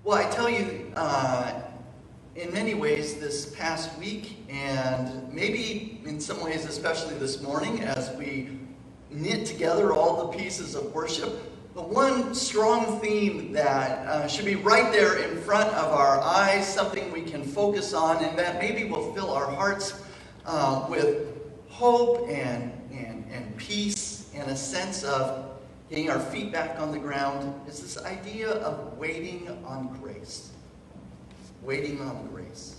Well, I tell you, in many ways this past week, and maybe in some ways especially this morning as we knit together all the pieces of worship, the one strong theme that should be right there in front of our eyes, something we can focus on, and that maybe will fill our hearts with hope and peace and a sense of getting our feet back on the ground, is this idea of waiting on grace. Waiting on grace.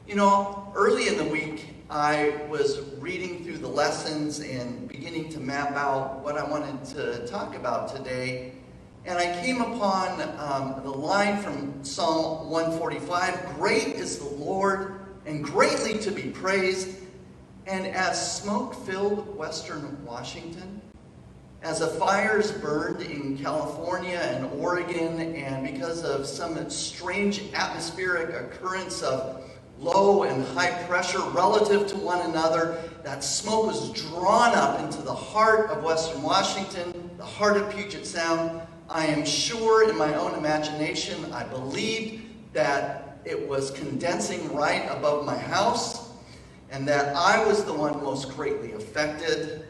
You know, early in the week, I was reading through the lessons and beginning to map out what I wanted to talk about today. And I came upon the line from Psalm 145, "Great is the Lord, and greatly to be praised." And as smoke filled western Washington, as the fires burned in California and Oregon, and because of some strange atmospheric occurrence of low and high pressure relative to one another, that smoke was drawn up into the heart of western Washington, the heart of Puget Sound. I am sure in my own imagination, I believed that it was condensing right above my house, and that I was the one most greatly affected.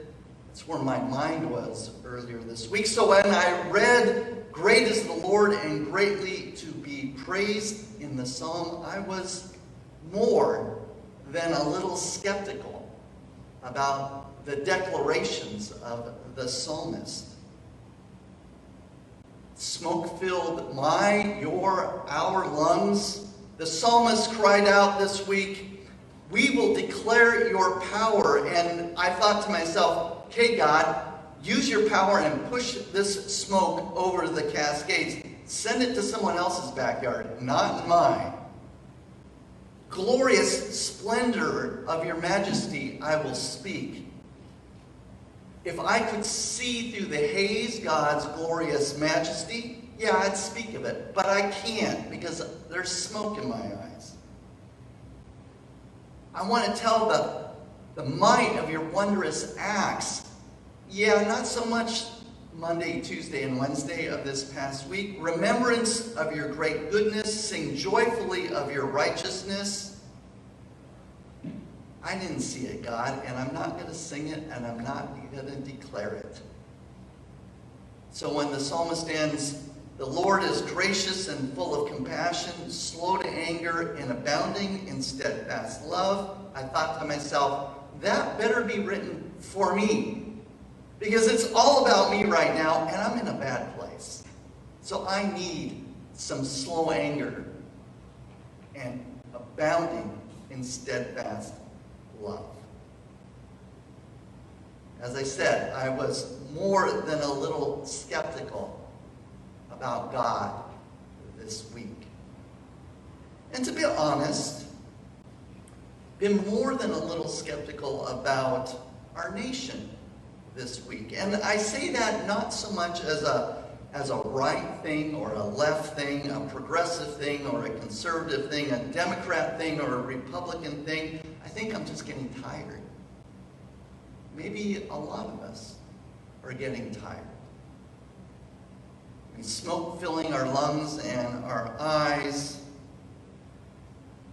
That's where my mind was earlier this week. So when I read, "Great is the Lord and greatly to be praised" in the psalm, I was more than a little skeptical about the declarations of the psalmist. Smoke filled my, your, our lungs. The psalmist cried out this week, "We will declare your power." And I thought to myself, okay, God, use your power and push this smoke over the Cascades. Send it to someone else's backyard, not mine. "Glorious splendor of your majesty I will speak." If I could see through the haze God's glorious majesty, yeah, I'd speak of it. But I can't because there's smoke in my eyes. I want to tell the might of your wondrous acts. Yeah, not so much Monday, Tuesday, and Wednesday of this past week. Remembrance of your great goodness. Sing joyfully of your righteousness. I didn't see it, God, and I'm not going to sing it, and I'm not going to declare it. So when the psalmist ends, "The Lord is gracious and full of compassion, slow to anger, and abounding in steadfast love," I thought to myself, that better be written for me. Because it's all about me right now, and I'm in a bad place. So I need some slow anger and abounding in steadfast love. As I said, I was more than a little skeptical about God this week. And to be honest, been more than a little skeptical about our nation this week. And I say that not so much as a right thing or a left thing, a progressive thing or a conservative thing, a Democrat thing or a Republican thing. I think I'm just getting tired. Maybe a lot of us are getting tired. And smoke filling our lungs and our eyes,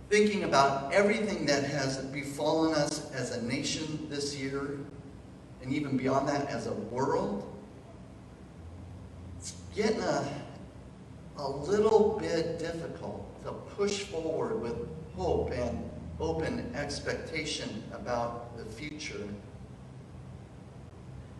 thinking about everything that has befallen us as a nation this year, and even beyond that as a world. It's getting a little bit difficult to push forward with hope and open expectation about the future.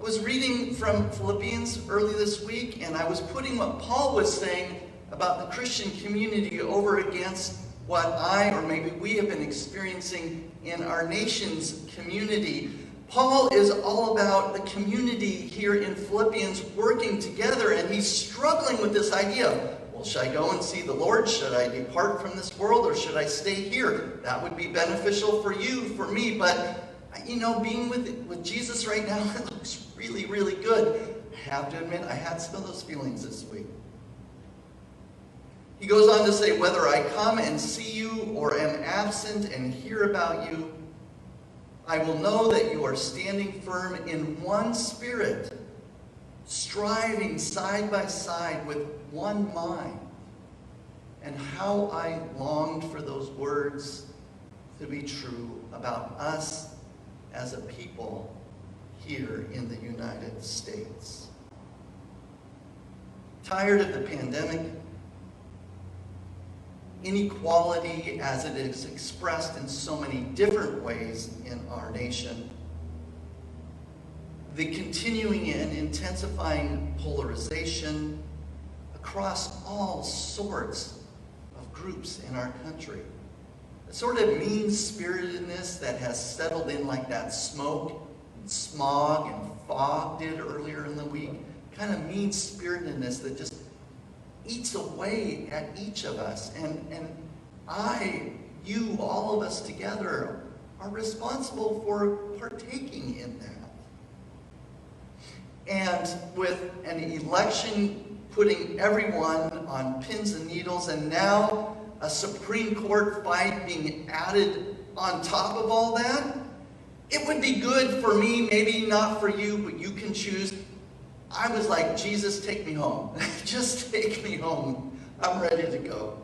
I was reading from Philippians early this week, and I was putting what Paul was saying about the Christian community over against what I, or maybe we, have been experiencing in our nation's community. Paul is all about the community here in Philippians working together, and he's struggling with this idea of, well, should I go and see the Lord? Should I depart from this world, or should I stay here? That would be beneficial for you, for me, but you know, being with Jesus right now, it looks really, really good. I have to admit, I had some of those feelings this week. He goes on to say, "Whether I come and see you or am absent and hear about you, I will know that you are standing firm in one spirit, striving side by side with one mind. And how I longed for those words to be true about us as a people here in the United States. Tired of the pandemic, inequality as it is expressed in so many different ways in our nation, the continuing and intensifying polarization across all sorts of groups in our country. The sort of mean-spiritedness that has settled in like that smoke and smog and fog did earlier in the week, kind of mean-spiritedness that just eats away at each of us. And I, you, all of us together are responsible for partaking in that. And with an election putting everyone on pins and needles, and now a Supreme Court fight being added on top of all that, it would be good for me, maybe not for you, but you can choose. I was like, Jesus, take me home. Just take me home. I'm ready to go.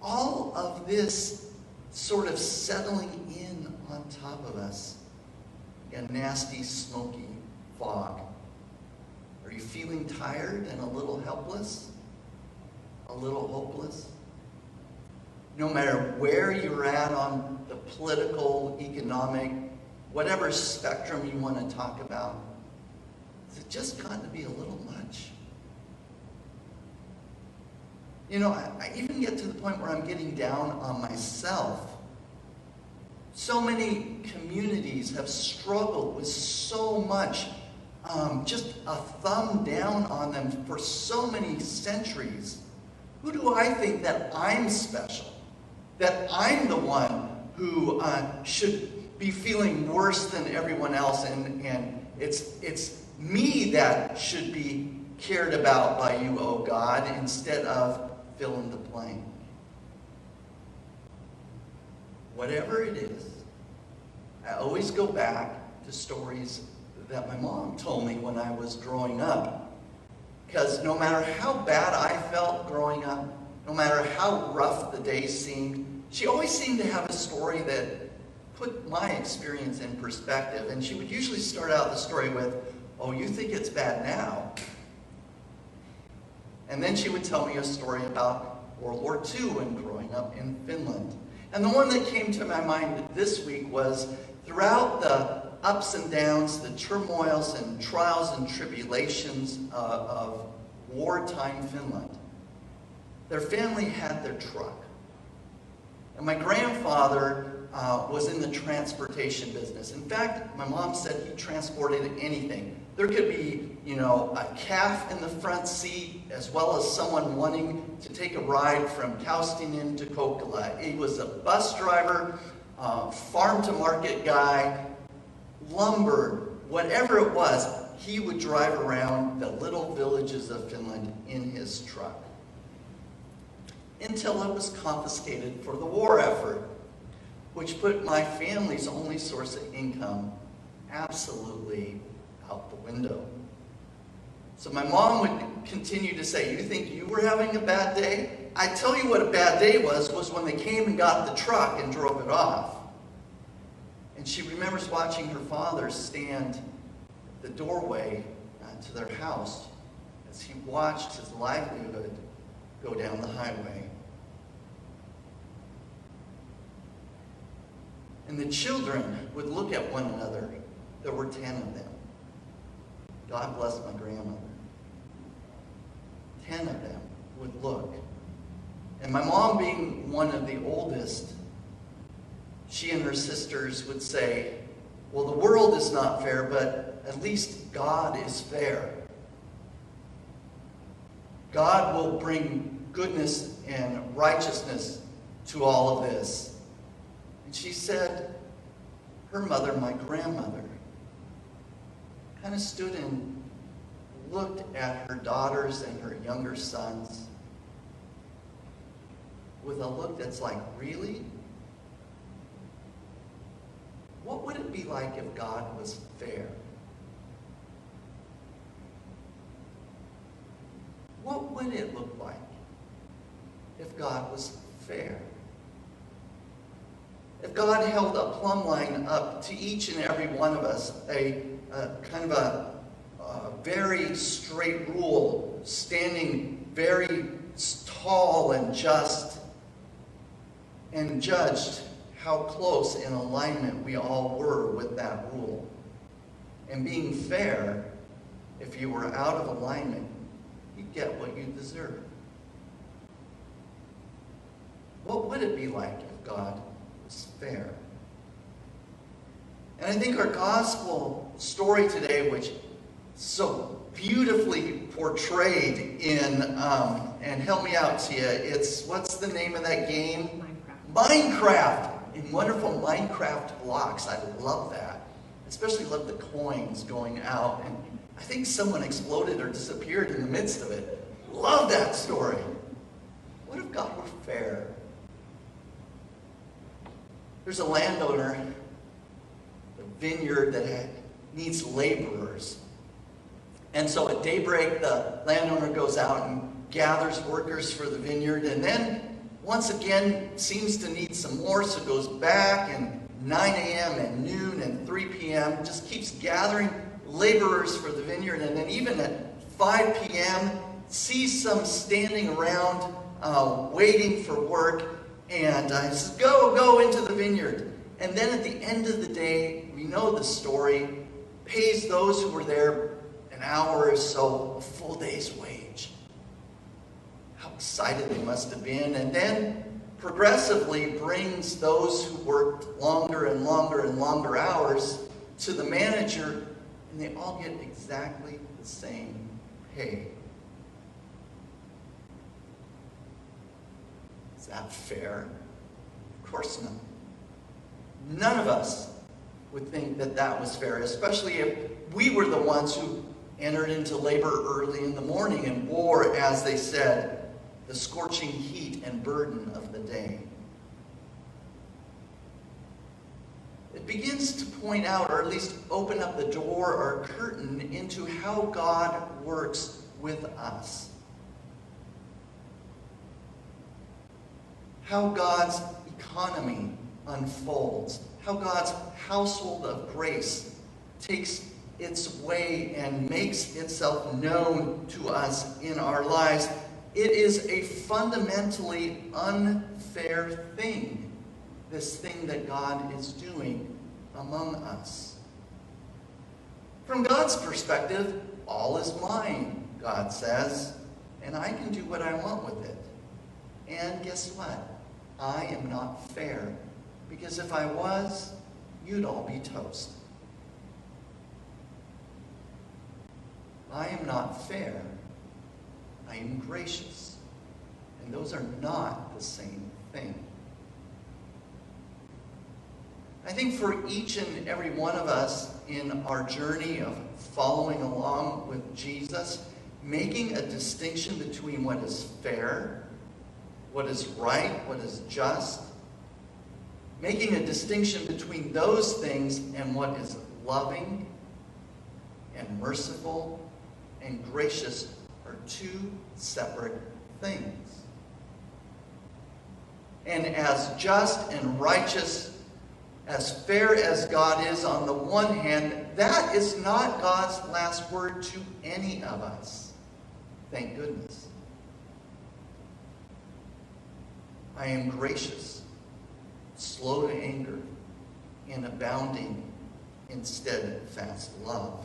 All of this sort of settling in on top of us, a nasty, smoky fog. Are you feeling tired and a little helpless? A little hopeless? No matter where you're at on the political, economic, whatever spectrum you want to talk about, has it just gotten to be a little much? You know, I even get to the point where I'm getting down on myself. So many communities have struggled with so much, just a thumb down on them for so many centuries. Who do I think that I'm special? That I'm the one who should be feeling worse than everyone else, and it's me that should be cared about by you, oh God, instead of fill in the blank. Whatever it is, I always go back to stories that my mom told me when I was growing up. Because no matter how bad I felt growing up, no matter how rough the days seemed, she always seemed to have a story that put my experience in perspective. And she would usually start out the story with, "Oh, you think it's bad now?" And then she would tell me a story about World War II and growing up in Finland. And the one that came to my mind this week was, throughout the ups and downs, the turmoils and trials and tribulations of wartime Finland, their family had their truck. And my grandfather was in the transportation business. In fact, my mom said he transported anything. There could be, a calf in the front seat, as well as someone wanting to take a ride from Kaustinen to Kokkola. He was a bus driver, farm-to-market guy, lumber, whatever it was, he would drive around the little villages of Finland in his truck. Until it was confiscated for the war effort, which put my family's only source of income absolutely out the window. So my mom would continue to say, "You think you were having a bad day? I tell you what a bad day was when they came and got the truck and drove it off." And she remembers watching her father stand at the doorway to their house as he watched his livelihood go down the highway. And the children would look at one another. There were 10 of them. God bless my grandmother. 10 of them would look. And my mom, being one of the oldest, she and her sisters would say, "Well, the world is not fair, but at least God is fair. God will bring goodness and righteousness to all of this." And she said her mother, my grandmother, kind of stood and looked at her daughters and her younger sons with a look that's like, "Really? What would it be like if God was fair?" would it look like if God was fair? If God held a plumb line up to each and every one of us, a kind of a very straight rule, standing very tall and just, and judged how close in alignment we all were with that rule. And being fair, if you were out of alignment, you'd get what you deserve. What would it be like if God was fair? And I think our gospel story today, which is so beautifully portrayed in, and help me out, Tia, it's, what's the name of that game? Minecraft. In wonderful Minecraft blocks. I love that. Especially love the coins going out. And I think someone exploded or disappeared in the midst of it. Love that story. What if God were fair? There's a landowner, a vineyard that needs laborers. And so at daybreak, the landowner goes out and gathers workers for the vineyard, and then once again seems to need some more, so goes back, and 9 a.m. and noon and 3 p.m. just keeps gathering laborers for the vineyard, and then even at 5 p.m. sees some standing around waiting for work, and he says, go into the vineyard. And then at the end of the day, we know the story, pays those who were there an hour or so, a full day's wage. How excited they must have been. And then progressively brings those who worked longer and longer and longer hours to the manager, and they all get exactly the same pay. Is that fair? Of course not. None of us would think that that was fair, especially if we were the ones who entered into labor early in the morning and bore, as they said, the scorching heat and burden of the day. It begins to point out, or at least open up the door or curtain into how God works with us. How God's economy unfolds. How God's household of grace takes its way and makes itself known to us in our lives. It is a fundamentally unfair thing, this thing that God is doing among us. From God's perspective, all is mine, God says, and I can do what I want with it. And guess what? I am not fair, because if I was, you'd all be toast. I am not fair. I am gracious. And those are not the same thing. I think for each and every one of us in our journey of following along with Jesus, making a distinction between what is fair, what is right, what is just, making a distinction between those things and what is loving and merciful and gracious are two separate things. And as just and righteous, as fair as God is on the one hand, that is not God's last word to any of us. Thank goodness. I am gracious, slow to anger, and abounding in steadfast love.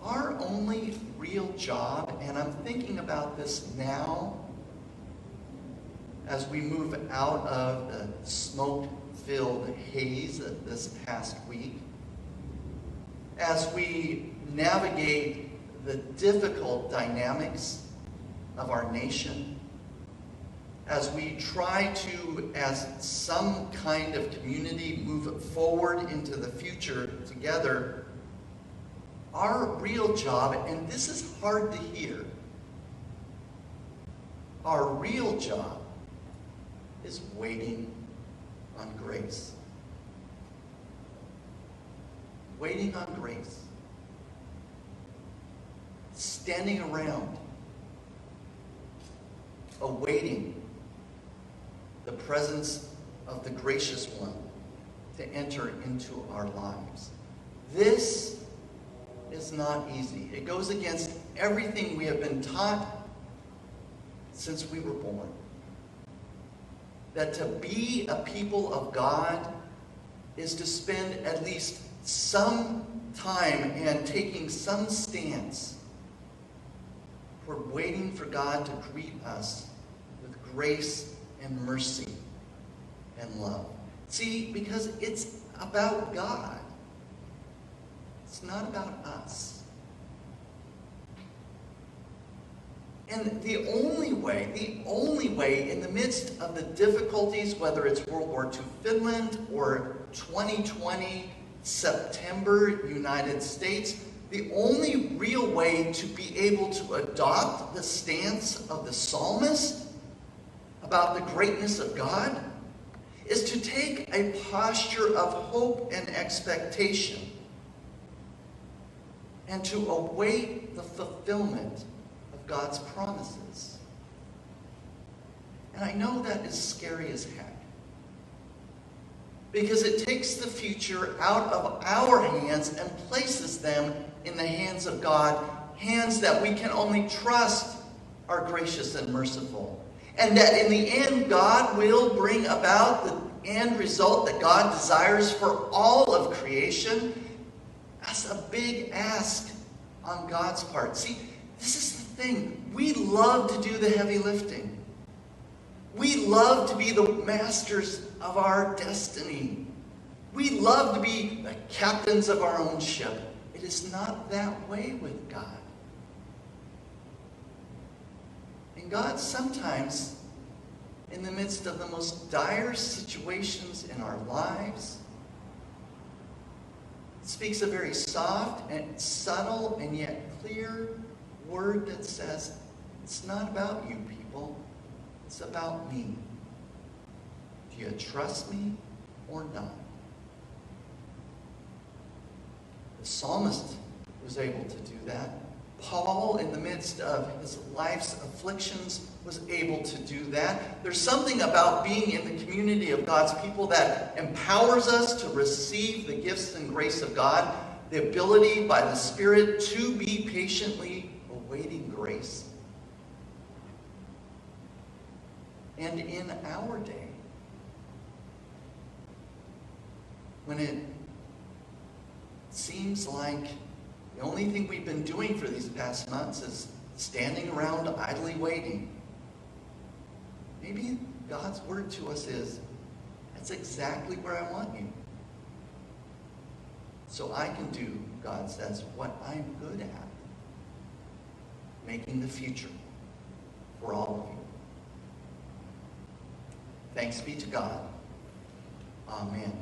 Our only real job, and I'm thinking about this now as we move out of the smoke-filled haze of this past week, as we navigate the difficult dynamics of our nation, as we try to, as some kind of community, move forward into the future together, our real job, and this is hard to hear, our real job is waiting on grace. Waiting on grace. standing around, awaiting the presence of the gracious one to enter into our lives. This is not easy. It goes against everything we have been taught since we were born. That to be a people of God is to spend at least some time and taking some stance for waiting for God to greet us with grace and mercy and love. See, because it's about God. It's not about us. And the only way in the midst of the difficulties, whether it's World War II Finland or 2020 September United States, the only real way to be able to adopt the stance of the psalmist about the greatness of God is to take a posture of hope and expectation and to await the fulfillment of God's promises. And I know that is scary as heck, because it takes the future out of our hands and places them in the hands of God, hands that we can only trust are gracious and merciful. And that in the end, God will bring about the end result that God desires for all of creation. That's a big ask on God's part. See, this is the thing. We love to do the heavy lifting. We love to be the masters of our destiny. We love to be the captains of our own ship. It is not that way with God. And God sometimes, in the midst of the most dire situations in our lives, speaks a very soft and subtle and yet clear word that says, it's not about you people, it's about me. Do you trust me or not? The psalmist was able to do that. Paul, in the midst of his life's afflictions, was able to do that. There's something about being in the community of God's people that empowers us to receive the gifts and grace of God, the ability by the Spirit to be patiently awaiting grace. And in our day, when it seems like the only thing we've been doing for these past months is standing around idly waiting, maybe God's word to us is, that's exactly where I want you. So I can do, God says, what I'm good at, making the future for all of you. Thanks be to God. Amen.